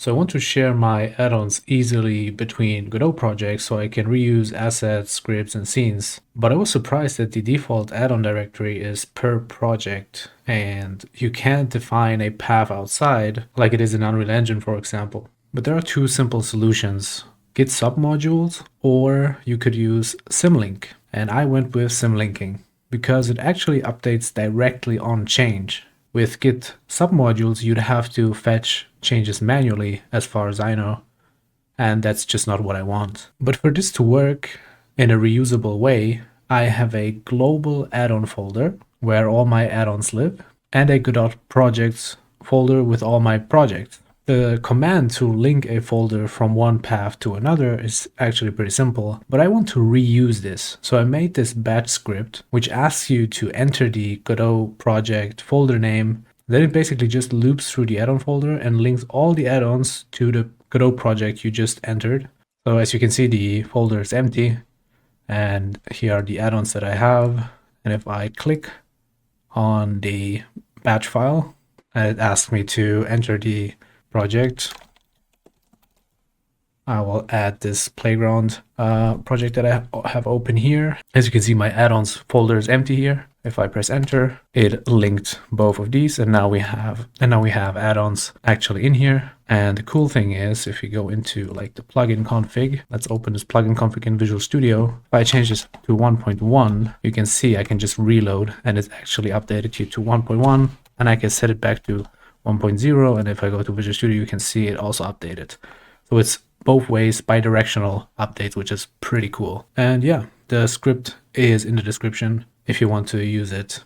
So I want to share my add-ons easily between Godot projects so I can reuse assets, scripts, and scenes. But I was surprised that the default add-on directory is per project, and you can't define a path outside like it is in Unreal Engine, for example. But there are two simple solutions: Git submodules, or you could use symlink. And I went with symlinking because it actually updates directly on change. With Git submodules, you'd have to fetch changes manually, as far as I know, and that's just not what I want. But for this to work in a reusable way, I have a global add-on folder where all my add-ons live, and a Godot Project folder with all my projects. The command to link a folder from one path to another is actually pretty simple, but I want to reuse this. So I made this batch script, which asks you to enter the Godot Project Folder Name. Then it basically just loops through the add-on folder and links all the add-ons to the Godot project you just entered. So as you can see, the folder is empty, and here are the add-ons that I have. And if I click on the batch file, it asks me to enter the project. I will add this playground project that I have open here. As you can see, my add-ons folder is empty here. If I press enter, it linked both of these, and now we have add-ons actually in here. And the cool thing is, if you go into like the plugin config, let's open this plugin config in Visual Studio. If I change this to 1.1, you can see I can just reload, and it's actually updated here to 1.1, and I can set it back to 1.0, and if I go to Visual Studio, you can see it also updated. So it's both ways bidirectional updates, which is pretty cool. And yeah, the script is in the description if you want to use it.